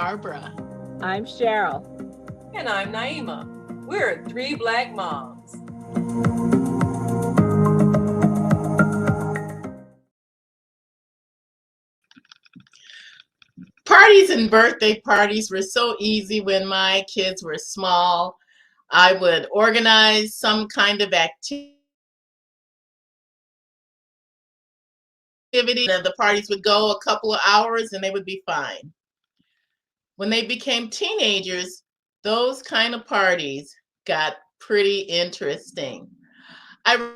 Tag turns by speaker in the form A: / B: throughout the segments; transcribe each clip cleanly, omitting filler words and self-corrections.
A: Barbara.
B: I'm Cheryl.
C: And I'm Naima. We're three Black moms.
A: Parties and birthday parties were so easy when my kids were small. I would organize some kind of activity, and the parties would go a couple of hours and they would be fine. When they became teenagers, those kind of parties got pretty interesting. I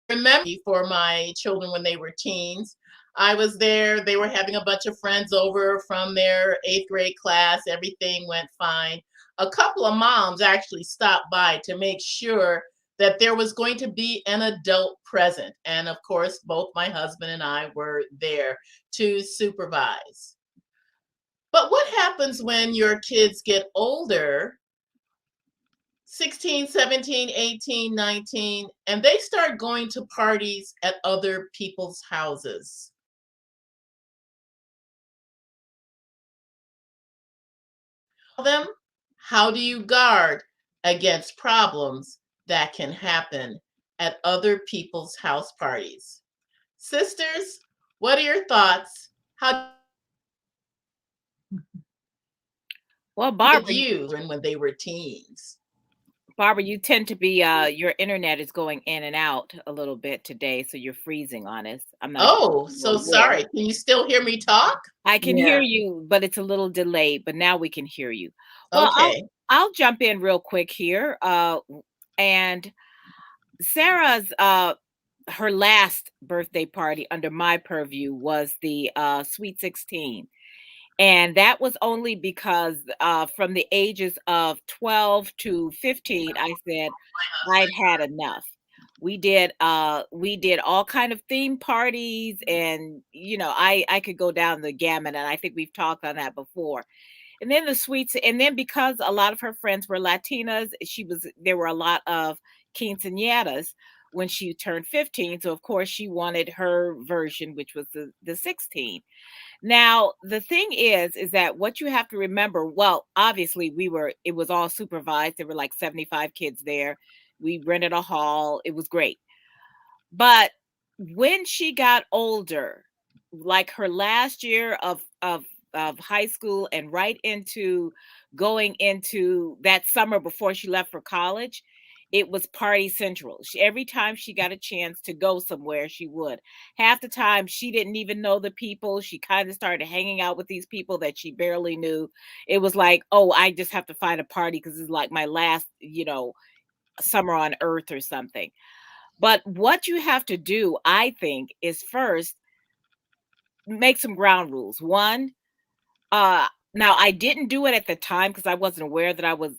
A: remember for my children when they were teens. I was there, they were having a bunch of friends over from their 8th grade class. Everything went fine. A couple of moms actually stopped by to make sure that there was going to be an adult present. And of course, both my husband and I were there to supervise. But what happens when your kids get older, 16, 17, 18, 19, and they start going to parties at other people's houses? Them, how do you guard against problems that can happen at other people's house parties? Sisters, what are your thoughts? How
B: Well,
A: did you when they were teens?
B: Barbara, you tend to be your internet is going in and out a little bit today, so you're freezing on us. I'm not sure
A: Oh,
B: if
A: so
B: you're aware.
A: sorry. Can you still hear me talk?
B: I can
C: Yeah.
B: hear you, but it's a little delayed, but now we can hear you. Well,
A: Okay.
B: I'll jump in real quick here. And Sarah's her last birthday party under my purview was the Sweet 16. And that was only because from the ages of 12 to 15, I said I'd had enough. We did all kind of theme parties, and I could go down the gamut, and I think we've talked on that before. And then the sweets, and then because a lot of her friends were Latinas, there were a lot of quinceañeras when she turned 15. So of course she wanted her version, which was the 16. Now, the thing is that what you have to remember, well, obviously it was all supervised. There were like 75 kids there. We rented a hall. It was great. But when she got older, like her last year of high school and right into going into that summer before she left for college, it was party central. Every time she got a chance to go somewhere, she would. Half the time, she didn't even know the people. She kind of started hanging out with these people that she barely knew. It was like, oh, I just have to find a party because it's like my last, summer on earth or something. But what you have to do, I think, is first make some ground rules. One, now I didn't do it at the time because I wasn't aware that I was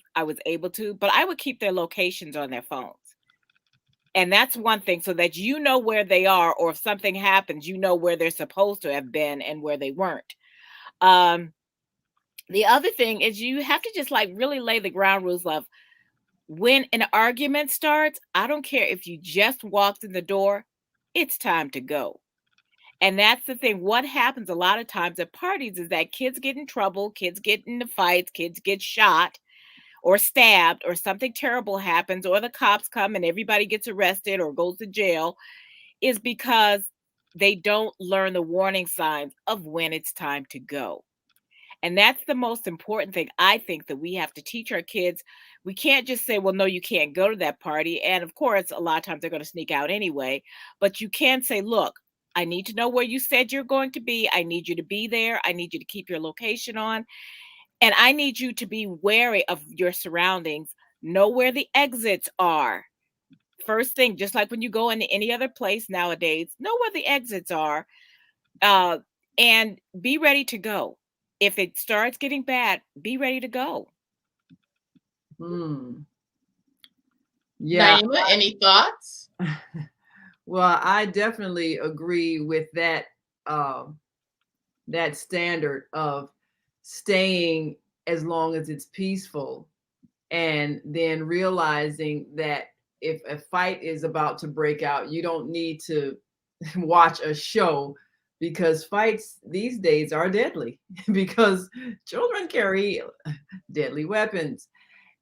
B: able to, but I would keep their locations on their phones. And that's one thing, so that you know where they are, or if something happens, you know where they're supposed to have been and where they weren't. The other thing is you have to just like really lay the ground rules of when an argument starts, I don't care if you just walked in the door, it's time to go. And that's the thing. What happens a lot of times at parties is that kids get in trouble, kids get into fights, kids get shot or stabbed, or something terrible happens, or the cops come and everybody gets arrested or goes to jail, is because they don't learn the warning signs of when it's time to go. And that's the most important thing I think that we have to teach our kids. We can't just say, well, no, you can't go to that party. And of course, a lot of times they're going to sneak out anyway. But you can say, look, I need to know where you said you're going to be. I need you to be there. I need you to keep your location on. And I need you to be wary of your surroundings. Know where the exits are. First thing, just like when you go into any other place nowadays, know where the exits are, and be ready to go. If it starts getting bad, be ready to go.
C: Yeah.
A: Naima, any thoughts?
C: Well, I definitely agree with that that standard of staying as long as it's peaceful, and then realizing that if a fight is about to break out, you don't need to watch a show because fights these days are deadly because children carry deadly weapons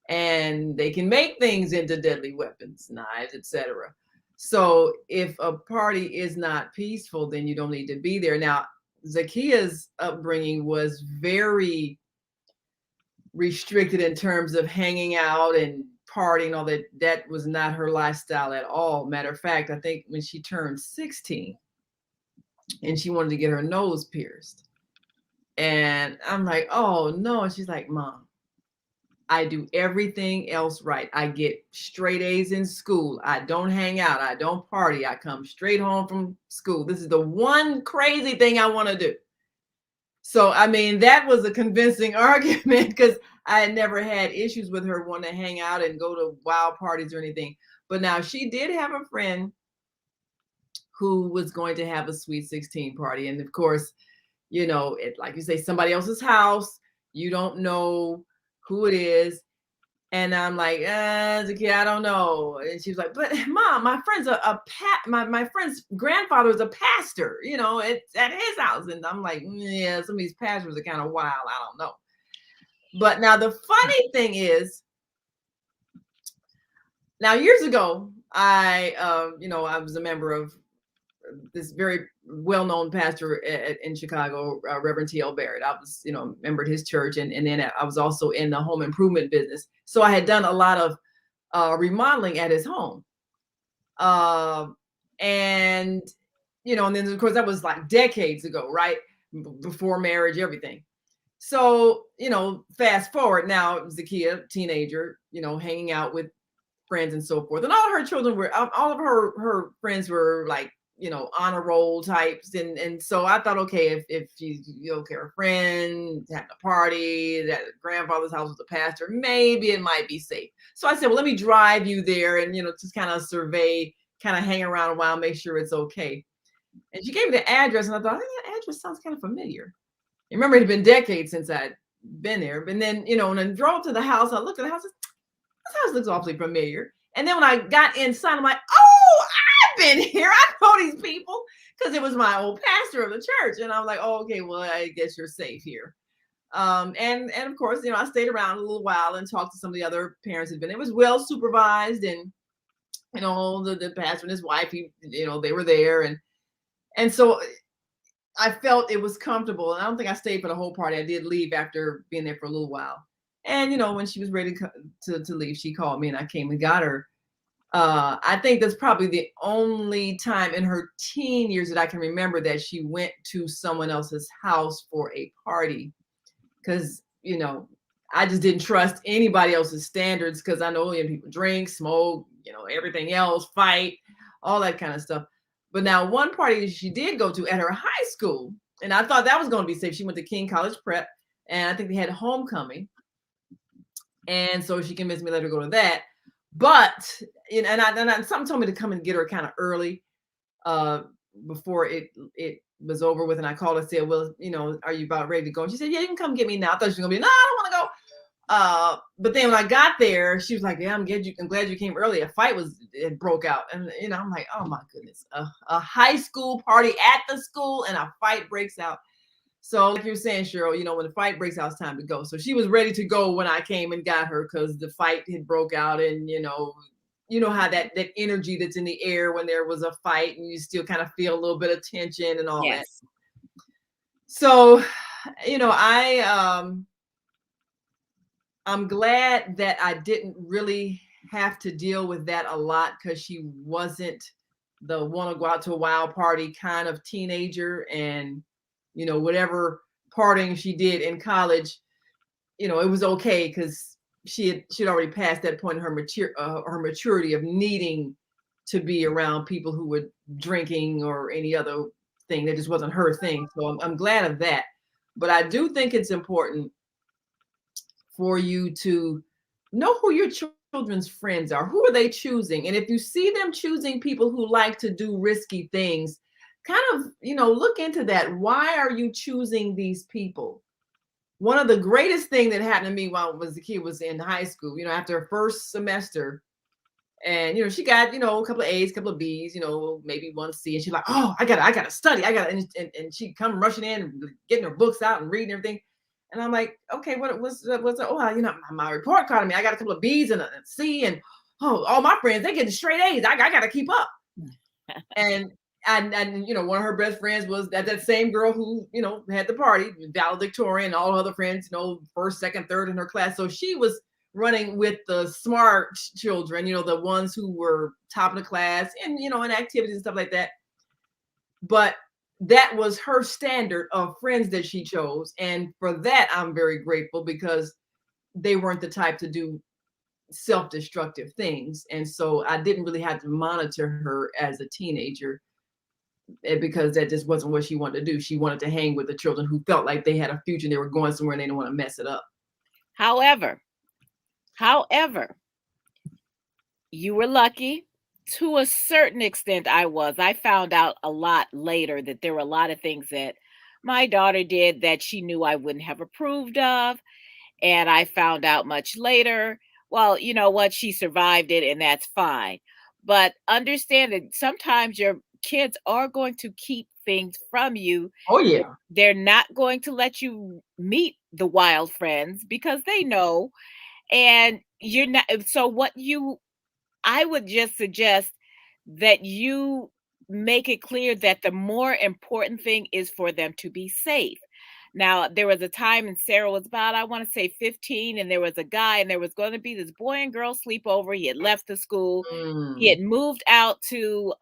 C: and they can make things into deadly weapons, knives, etc. So if a party is not peaceful, then you don't need to be there. Now, Zakia's upbringing was very restricted in terms of hanging out and partying, all that. That was not her lifestyle at all. Matter of fact, I think when she turned 16 and she wanted to get her nose pierced. And I'm like, oh no. And she's like, Mom, I do everything else right. I get straight A's in school. I don't hang out. I don't party. I come straight home from school. This is the one crazy thing I want to do. So, I mean, that was a convincing argument because I had never had issues with her wanting to hang out and go to wild parties or anything. But now she did have a friend who was going to have a Sweet 16 party. And of course, you know, it, like you say, somebody else's house, you don't know who it is. And I'm like, Zakia, I don't know. And she was like, but Mom, my friend's my friend's grandfather is a pastor, you know, it's at his house. And I'm like, yeah, some of these pastors are kind of wild. I don't know. But now the funny thing is, now years ago, I was a member of this very well-known pastor in Chicago, Reverend T.L. Barrett. I was, member at his church, and then I was also in the home improvement business. So I had done a lot of remodeling at his home. And then of course that was like decades ago, right? Before marriage, everything. So, fast forward now, Zakia, teenager, hanging out with friends and so forth. And all of her children were, all of her friends were like, honor roll types. And so I thought, okay, if she's, her friend having a party, that grandfather's house was a pastor, maybe it might be safe. So I said, well, let me drive you there and, just kind of survey, kind of hang around a while, make sure it's okay. And she gave me the address and I thought, that address sounds kind of familiar. I remember it had been decades since I'd been there. But then, and then drove to the house. I looked at the house. This house looks awfully familiar. And then when I got inside, I'm like, oh, I've been here. I know these people because it was my old pastor of the church. And I'm like, oh, okay, well, I guess you're safe here. And of course, I stayed around a little while and talked to some of the other parents who'd been. It was well supervised, and the pastor and his wife, they were there, and so I felt it was comfortable. And I don't think I stayed for the whole party. I did leave after being there for a little while. And, when she was ready to leave, she called me and I came and got her. I think that's probably the only time in her teen years that I can remember that she went to someone else's house for a party. Because, I just didn't trust anybody else's standards because I know people drink, smoke, everything else, fight, all that kind of stuff. But now one party that she did go to at her high school, and I thought that was going to be safe. She went to King College Prep, and I think they had homecoming. And so she convinced me to let her go to that. But, something told me to come and get her kind of early before it was over with. And I called and said, well, are you about ready to go? And she said, yeah, you can come get me now. I thought she was going to be, no, I don't want to go. But then when I got there, she was like, yeah, I'm glad you came early. A fight it broke out. And, I'm like, oh my goodness, a high school party at the school and a fight breaks out. So like you're saying, Cheryl, when the fight breaks out, it's time to go. So she was ready to go when I came and got her because the fight had broke out. And, how that energy that's in the air when there was a fight and you still kind of feel a little bit of tension and all that. So, I'm glad that I didn't really have to deal with that a lot because she wasn't the want to go out to a wild party kind of teenager. And whatever partying she did in college, it was okay because she'd already passed that point in her maturity of needing to be around people who were drinking or any other thing. That just wasn't her thing. So I'm glad of that. But I do think it's important for you to know who your children's friends are. Who are they choosing? And if you see them choosing people who like to do risky things, kind of, look into that. Why are you choosing these people? One of the greatest things that happened to me while the kid was in high school, after her first semester, And she got a couple of A's, couple of B's, maybe one C, and she's like, oh, I gotta study, and she come rushing in and getting her books out and reading everything. And I'm like, okay, what's oh, my report card. I mean, I got a couple of B's and a C, and oh, all my friends, they getting straight A's. I gotta keep up. and one of her best friends was that same girl who had the party, valedictorian, and all her other friends, first, second, third in her class. So she was running with the smart children, the ones who were top of the class and in activities and stuff like that. But that was her standard of friends that she chose, and for that I'm very grateful, because they weren't the type to do self-destructive things. And so I didn't really have to monitor her as a teenager, because that just wasn't what she wanted to do. She wanted to hang with the children who felt like they had a future and they were going somewhere and they didn't want to mess it up.
B: However, you were lucky. To a certain extent, I found out a lot later that there were a lot of things that my daughter did that she knew I wouldn't have approved of. And I found out much later, well, you know what? She survived it, and that's fine. But understand that sometimes your kids are going to keep things from you.
C: Oh yeah.
B: They're not going to let you meet the wild friends because they know. And you're not. So I would just suggest that you make it clear that the more important thing is for them to be safe. Now, there was a time, and Sarah was about, I want to say 15, and there was a guy, and there was going to be this boy and girl sleepover. He had left the school. He had moved out to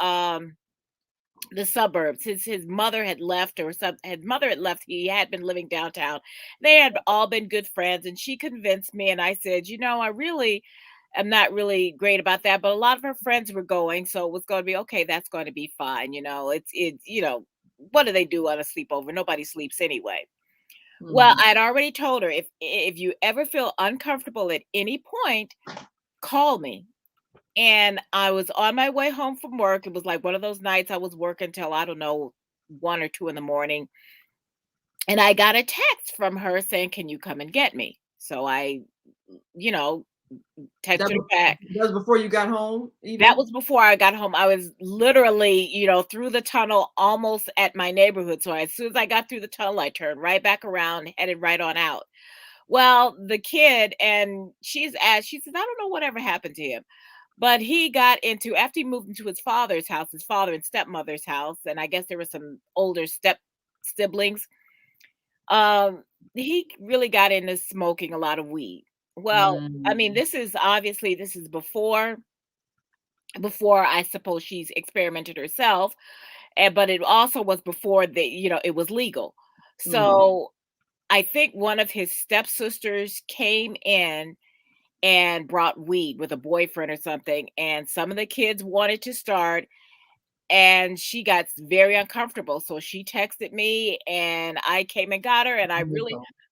B: the suburbs. His mother had left, or his mother had left. He had been living downtown. They had all been good friends, and she convinced me, and I said, I'm not really great about that, but a lot of her friends were going, so it was going to be okay. That's going to be fine. What do they do on a sleepover? Nobody sleeps anyway. Well, I'd already told her, if you ever feel uncomfortable at any point, call me. And I was on my way home from work. It was like one of those nights I was working till, I don't know, 1 or 2 in the morning. And I got a text from her saying, can you come and get me? So I, texted her back.
C: That was before you got home? Even?
B: That was before I got home. I was literally, through the tunnel, almost at my neighborhood. So as soon as I got through the tunnel, I turned right back around, headed right on out. Well, the kid, and she says, I don't know whatever happened to him. But he got into, after he moved into his father's house, his father and stepmother's house, and I guess there were some older siblings, he really got into smoking a lot of weed. Well, I mean, this is before I suppose she's experimented herself, but it also was before it was legal. So I think one of his stepsisters came in and brought weed with a boyfriend or something, and some of the kids wanted to start, and she got very uncomfortable. So she texted me, and I came and got her, and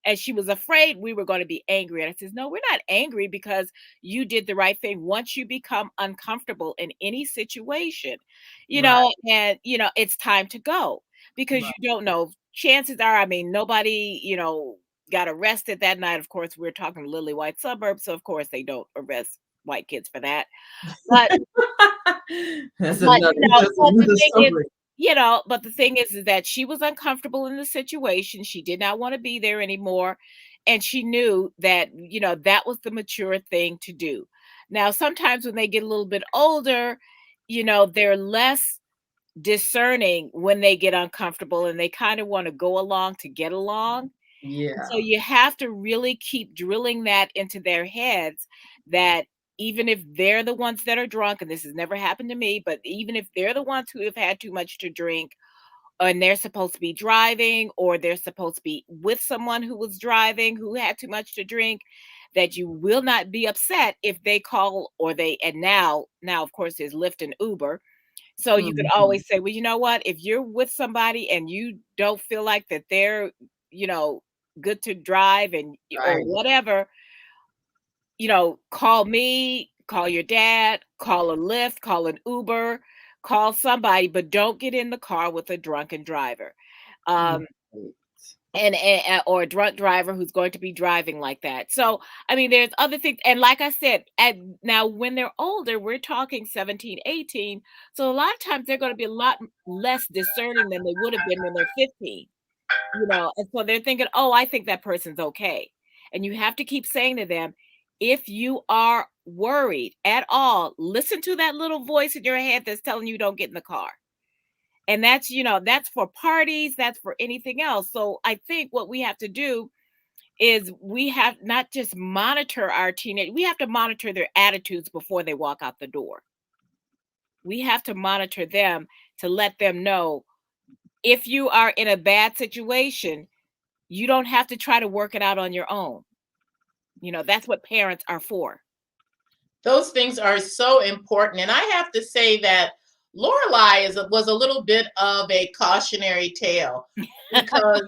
B: and she was afraid we were going to be angry. And I says, no, we're not angry, because you did the right thing. Once you become uncomfortable in any situation, and it's time to go, because you don't know. Chances are, I mean, nobody, got arrested that night. Of course, we're talking lily white suburbs, so of course they don't arrest white kids for that. But
C: that's
B: but
C: another story.
B: but the thing is that she was uncomfortable in the situation. She did not want to be there anymore, and she knew that that was the mature thing to do. Now, sometimes when they get a little bit older, they're less discerning when they get uncomfortable, and they kind of want to go along to get along.
C: Yeah.
B: So you have to really keep drilling that into their heads, that even if they're the ones that are drunk, and this has never happened to me, but even if they're the ones who have had too much to drink, and they're supposed to be driving, or they're supposed to be with someone who was driving who had too much to drink, that you will not be upset if they call, and now of course there's Lyft and Uber. So you could always say, well, you know what, if you're with somebody and you don't feel like that they're, good to drive, and or whatever, call me, call your dad, call a Lyft, call an Uber, call somebody, but don't get in the car with a drunken driver. or a drunk driver who's going to be driving like that. So, I mean, there's other things. And like I said, now when they're older, we're talking 17, 18. So a lot of times they're going to be a lot less discerning than they would have been when they're 15, and so they're thinking, oh, I think that person's okay. And you have to keep saying to them, if you are worried at all, listen to that little voice in your head that's telling you don't get in the car. And that's for parties, that's for anything else. So I think what we have to do is we have not just monitor our teenage, we have to monitor their attitudes before they walk out the door. We have to monitor them to let them know, if you are in a bad situation, you don't have to try to work it out on your own. That's what parents are for.
A: Those things are so important. And I have to say that Lorelai was a little bit of a cautionary tale, because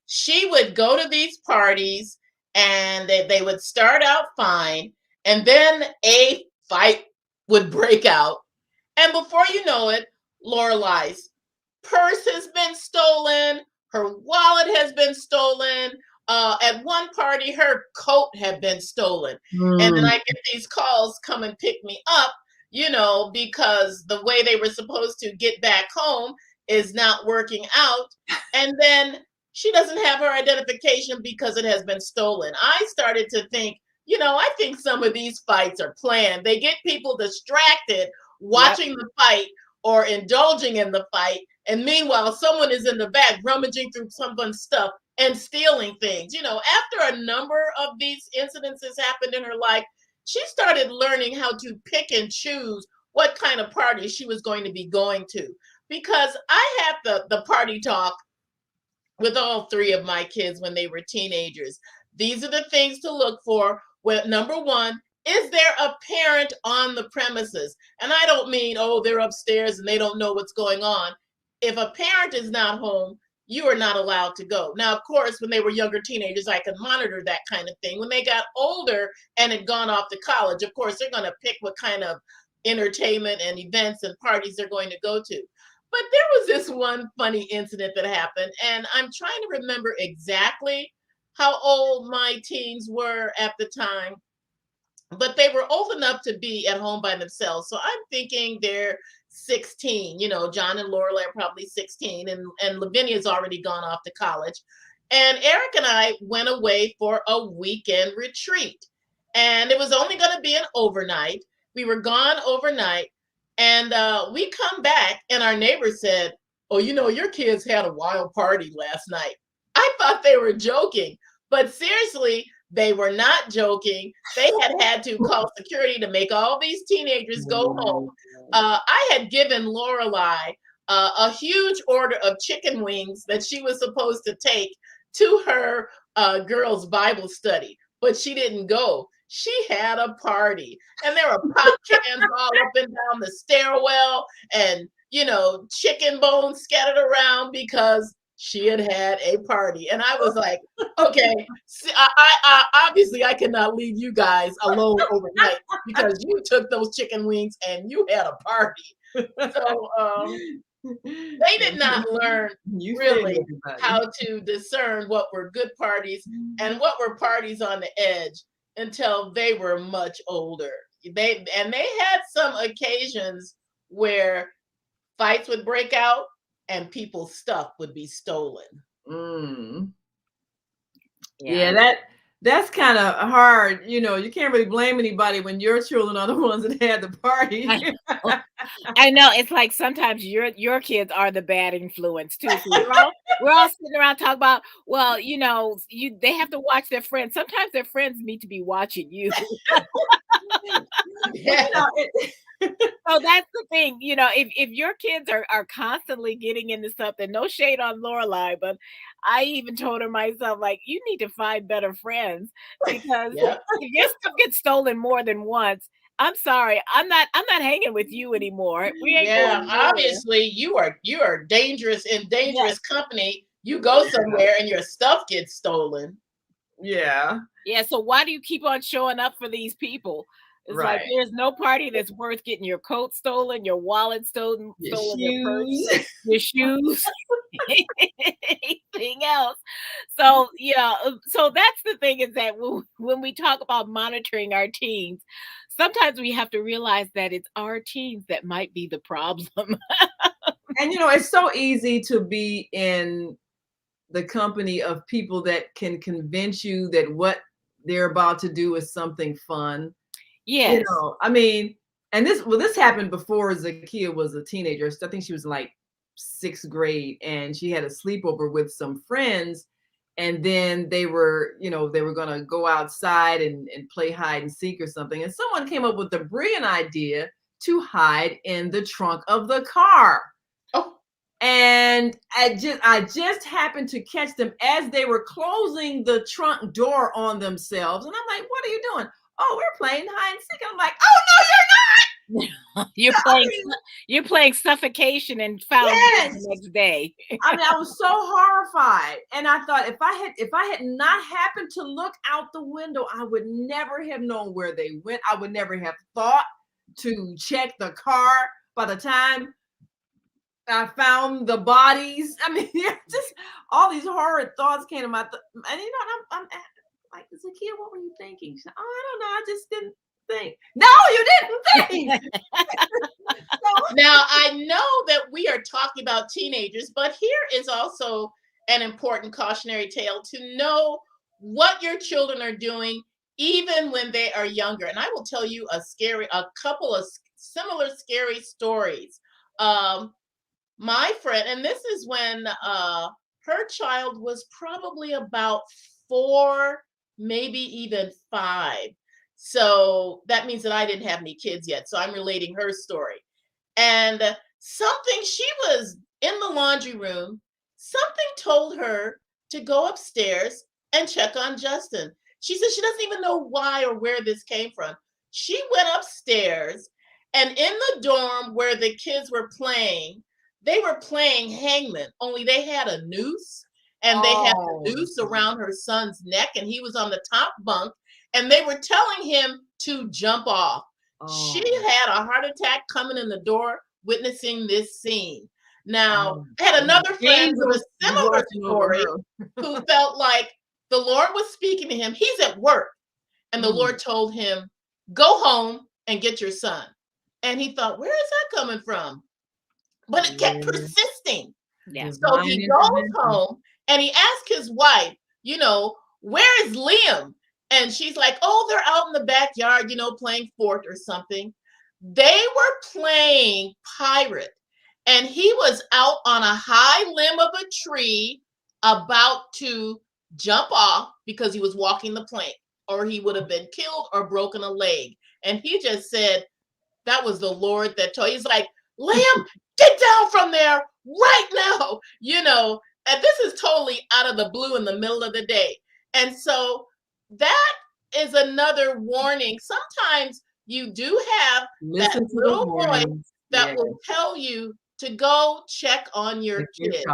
A: she would go to these parties and they would start out fine, and then a fight would break out. And before you know it, Lorelai's purse has been stolen, her wallet has been stolen. At one party, her coat had been stolen. And then I get these calls, come and pick me up, because the way they were supposed to get back home is not working out. And then she doesn't have her identification because it has been stolen. I started to think, I think some of these fights are planned. They get people distracted watching the fight or indulging in the fight. And meanwhile, someone is in the back rummaging through someone's stuff and stealing things. After a number of these incidences happened in her life, she started learning how to pick and choose what kind of party she was going to be going to. Because I had the party talk with all three of my kids when they were teenagers. These are the things to look for. Well, number one, is there a parent on the premises? And I don't mean, they're upstairs and they don't know what's going on. If a parent is not home, you are not allowed to go. Now, of course, when they were younger teenagers, I could monitor that kind of thing. When they got older and had gone off to college, of course, they're going to pick what kind of entertainment and events and parties they're going to go to. But there was this one funny incident that happened, and I'm trying to remember exactly how old my teens were at the time. But they were old enough to be at home by themselves. So I'm thinking they're 16. John and Lorelai are probably 16, and Lavinia's already gone off to college. And Eric and I went away for a weekend retreat. And it was only going to be an overnight. We were gone overnight. And we come back, and our neighbor said, oh, your kids had a wild party last night. I thought they were joking. But seriously, they were not joking. They had to call security to make all these teenagers go home. I had given Lorelai a huge order of chicken wings that she was supposed to take to her girls' Bible study, but she didn't go. She had a party, and there were pop cans all up and down the stairwell, and chicken bones scattered around because she had a party. And I was like, okay, I obviously I cannot leave you guys alone overnight because you took those chicken wings and you had a party. So they did not learn really how to discern what were good parties and what were parties on the edge until they were much older. They had some occasions where fights would break out and people's stuff would be stolen.
C: Yeah, that's kind of hard. You can't really blame anybody when your children are the ones that had the party.
B: I know. It's like sometimes your kids are the bad influence too. So we're all sitting around talking about, well, they have to watch their friends. Sometimes their friends need to be watching you. So that's the thing, if your kids are constantly getting into something, no shade on Lorelai, but I even told her myself, like, you need to find better friends, because if your stuff gets stolen more than once, I'm sorry, I'm not hanging with you anymore. We ain't going
A: obviously you are dangerous in dangerous company. You go somewhere and your stuff gets stolen.
C: Yeah.
B: So why do you keep on showing up for these people? It's like
C: Right.
B: there's no party that's worth getting your coat stolen, your wallet stolen,
C: Your
B: your purse,
C: shoes.
B: your shoes, anything else. So yeah, so that's the thing is that when we talk about monitoring our teens, sometimes we have to realize that it's our teens that might be the problem.
C: And it's so easy to be in the company of people that can convince you that what they're about to do is something fun.
B: Yes.
C: I mean, and this happened before Zakiya was a teenager. So I think she was like 6th grade, and she had a sleepover with some friends. And then they were gonna go outside and play hide and seek or something. And someone came up with the brilliant idea to hide in the trunk of the car.
A: Oh,
C: And I just happened to catch them as they were closing the trunk door on themselves. And I'm like, what are you doing? Oh, we're playing hide and seek. I'm like, oh no,
B: You're
C: you're
B: playing
C: not.
B: you're playing suffocation and found dead
C: Yes.
B: the next day.
C: I mean, I was so horrified. And I thought if I had not happened to look out the window, I would never have known where they went. I would never have thought to check the car by the time I found the bodies. I mean, just all these horrid thoughts came to my and I'm like, Zakiya, what were you thinking? She said, oh, I don't know. I just didn't think. No, you didn't think.
A: now I know that we are talking about teenagers, but here is also an important cautionary tale to know what your children are doing even when they are younger. And I will tell you a couple of similar scary stories. My friend, and this is when her child was probably about 4, maybe even 5. So that means that I didn't have any kids yet. So I'm relating her story. And she was in the laundry room, something told her to go upstairs and check on Justin. She said she doesn't even know why or where this came from. She went upstairs, and in the dorm where the kids were playing, they were playing hangman, only they had a noose, and they had the noose around her son's neck, and he was on the top bunk, and they were telling him to jump off. She had a heart attack coming in the door, witnessing this scene. Now, I had another friend with a similar story who felt like the Lord was speaking to him. He's at work, and the Lord told him, go home and get your son. And he thought, where is that coming from? But it kept persisting.
B: Yeah.
A: So he goes home and he asked his wife, where is Liam? And she's like, oh, they're out in the backyard, playing fort or something. They were playing pirate, and he was out on a high limb of a tree about to jump off because he was walking the plank, or he would have been killed or broken a leg. And he just said, that was the Lord that told. He's like, Liam, get down from there right now, and this is totally out of the blue in the middle of the day. And so that is another warning. Sometimes you do have that little voice that will tell you to go check on your kids.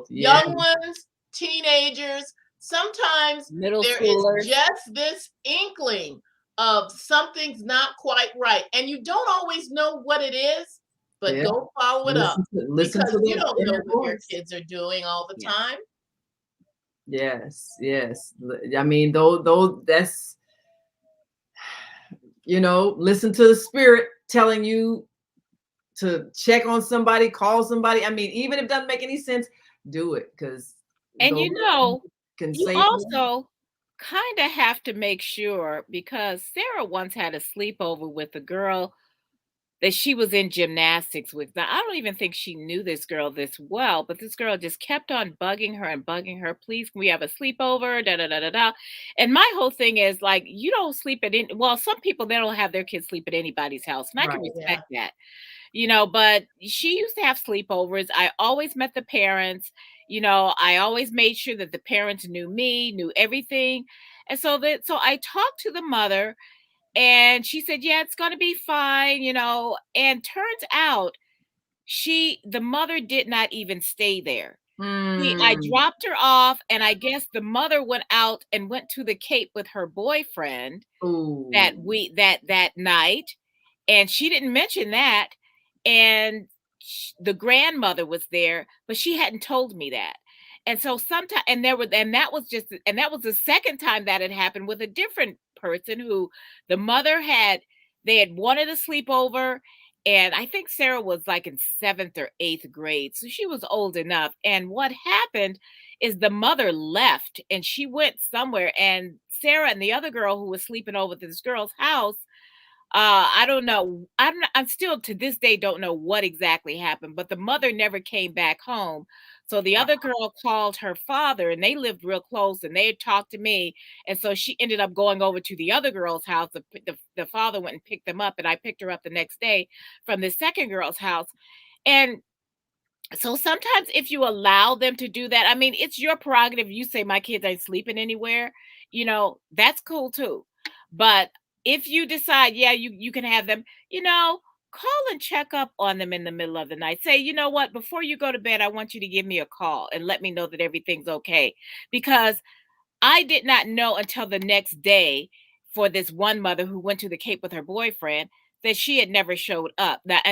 A: Young ones, teenagers. Sometimes
B: Middle
A: there
B: schoolers.
A: is just this inkling of something's not quite right. And you don't always know what it is, but go follow it up. Because you don't know what your kids are doing all the time.
C: Yes. I mean, though that's, listen to the Spirit telling you to check on somebody, call somebody. I mean, even if it doesn't make any sense, do it.
B: And you also kind of have to make sure, because Sarah once had a sleepover with a girl that she was in gymnastics with. Now, I don't even think she knew this girl this well, but this girl just kept on bugging her. Please, can we have a sleepover? Da, da, da, da, da. And my whole thing is like, you don't sleep some people, they don't have their kids sleep at anybody's house. And I can respect that, but she used to have sleepovers. I always met the parents. I always made sure that the parents knew me, knew everything. And so I talked to the mother, and she said, yeah, it's going to be fine, and turns out the mother did not even stay there. I
C: Mm.
B: dropped her off, and I guess the mother went out and went to the Cape with her boyfriend
C: Ooh.
B: that night, and she didn't mention that, and the grandmother was there, but she hadn't told me that. And so sometime and there was and that was the second time that had happened with a different person who the mother had they had wanted a sleepover, and I think Sarah was like in 7th or 8th grade, so she was old enough. And what happened is the mother left and she went somewhere, and Sarah and the other girl who was sleeping over at this girl's house, I don't know. I'm still to this day don't know what exactly happened, but the mother never came back home. So the other girl called her father, and they lived real close, and they had talked to me. And so she ended up going over to the other girl's house. The father went and picked them up, and I picked her up the next day from the second girl's house. And so sometimes if you allow them to do that, I mean, it's your prerogative. You say my kids ain't sleeping anywhere, that's cool too. But if you decide, yeah, you can have them, call and check up on them in the middle of the night. Say, you know what, before you go to bed, I want you to give me a call and let me know that everything's okay. Because I did not know until the next day for this one mother who went to the Cape with her boyfriend that she had never showed up, that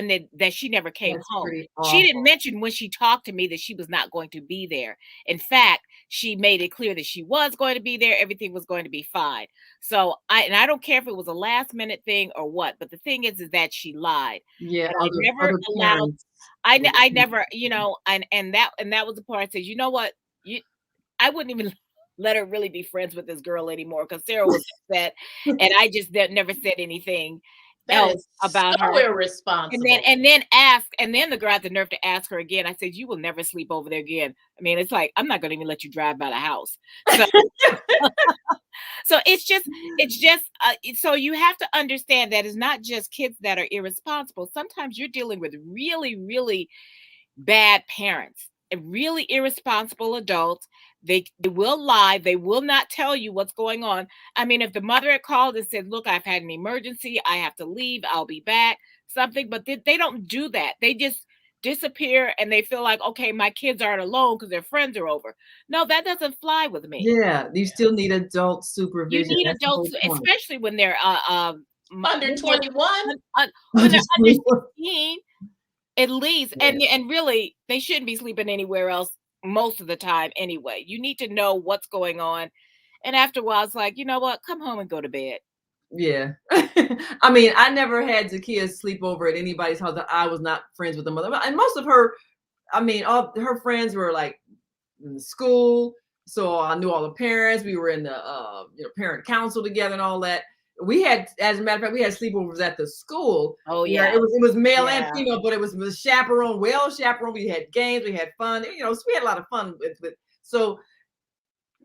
B: she never came
C: That's
B: home.
C: pretty
B: She didn't
C: awful.
B: mention when she talked to me that she was not going to be there. In fact, she made it clear that she was going to be there. Everything was going to be fine. So I don't care if it was a last minute thing or what, but the thing is that she lied.
C: Yeah,
B: And I never
C: other
B: allowed,
C: parents.
B: I never, and that was the part I said, you know what, you I wouldn't even let her really be friends with this girl anymore because Sarah was upset, and I just never said anything
A: That
B: else
A: is
B: about
A: so
B: her.
A: irresponsible.
B: And then the girl had the nerve to ask her again. I said, "You will never sleep over there again." I mean, it's like I'm not going to even let you drive by the house. So, so so you have to understand that it's not just kids that are irresponsible. Sometimes you're dealing with really, really bad parents and really irresponsible adults. They will lie. They will not tell you what's going on. I mean, if the mother had called and said, "Look, I've had an emergency. I have to leave. I'll be back," something, but they don't do that. They just disappear and they feel like, okay, my kids aren't alone because their friends are over. No, that doesn't fly with me.
C: Yeah, you still need adult
B: You
C: supervision.
B: need
C: That's the
B: adults,
C: whole point.
B: especially when they're
A: Under 21?
B: when they're under
C: 121.
B: 16. At least,
C: Yeah.
B: and really, they shouldn't be sleeping anywhere else most of the time anyway. You need to know what's going on. And after a while, it's like, you know what? Come home and go to bed.
C: Yeah. I mean, I never had Zakia's sleep over at anybody's house that I was not friends with the mother. And most of her, I mean, all her friends were like in the school. So I knew all the parents. We were in the parent council together and all that. We had, as a matter of fact, we had sleepovers at the school.
B: Oh
C: Yeah,
B: yeah,
C: it was male and
B: yeah.
C: female, but it was chaperone, well chaperone. We had games, we had fun. So we had a lot of fun with. So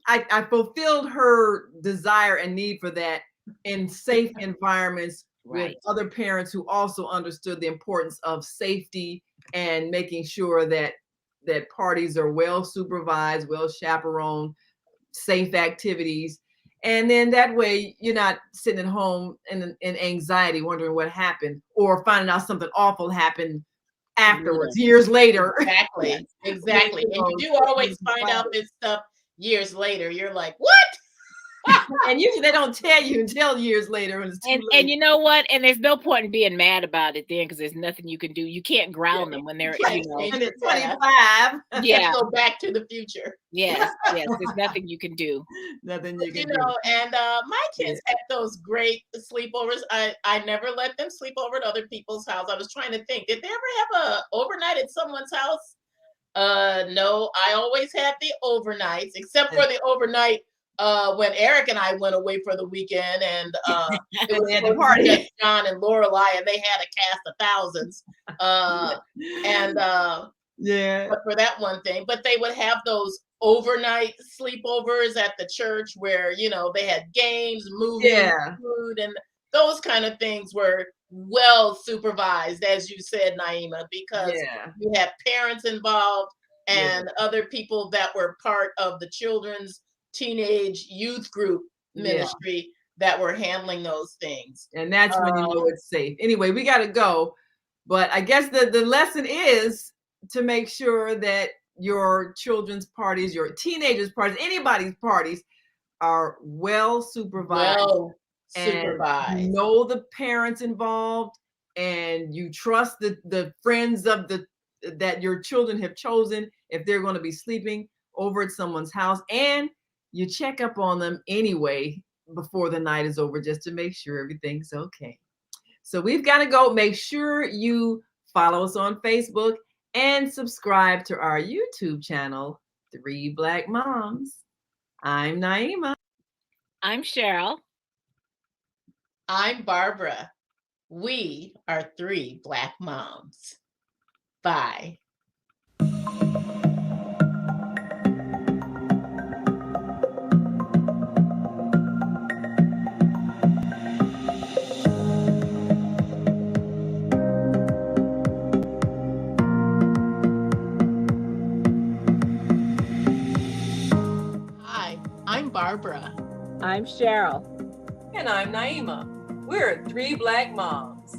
C: I fulfilled her desire and need for that in safe environments with
B: Right.
C: other parents who also understood the importance of safety and making sure that parties are well supervised, well chaperoned, safe activities. And then that way you're not sitting at home in anxiety wondering what happened or finding out something awful happened afterwards,
B: Yes.
C: years later.
B: Yes.
A: Exactly. And you do always find out this stuff years later. You're like, what?
C: And usually they don't tell you until years later when it's too late.
B: And you know what? And there's no point in being mad about it then because there's nothing you can do. You can't ground them when they're,
A: change
C: And
A: your
C: it's
A: class.
C: 25.
B: yeah,
A: Go back to the future.
B: yes. There's nothing you can do.
C: Nothing you can
A: And my kids had those great sleepovers. I never let them sleep over at other people's house. I was trying to think, did they ever have a overnight at someone's house? No, I always had the overnights, except for the overnight when Eric and I went away for the weekend, and it was
C: at the party.
A: just John and Lorelai, and they had a cast of thousands.
C: Yeah.
A: But for that one thing, but they would have those overnight sleepovers at the church where they had games, movies,
C: Yeah.
A: food, and those kind of things were well supervised, as you said, Naima, because
C: Yeah.
A: you had parents involved
C: Yeah.
A: and other people that were part of the children's teenage youth group
C: Yeah.
A: ministry that were handling those things.
C: And that's when you know it's safe. Anyway, we got to go. But I guess the lesson is to make sure that your children's parties, your teenagers' parties, anybody's parties are well supervised.
A: Well
C: And
A: supervised.
C: you know the parents involved, and you trust the friends of that your children have chosen if they're going to be sleeping over at someone's house, and you check up on them anyway before the night is over just to make sure everything's okay. So we've got to go. Make sure you follow us on Facebook and subscribe to our YouTube channel, 3 Black Moms. I'm Naima.
B: I'm Cheryl.
A: I'm Barbara. We are 3 Black Moms. Bye. Hi, I'm Barbara.
B: I'm Cheryl.
C: And I'm Naima. We're 3 Black Moms.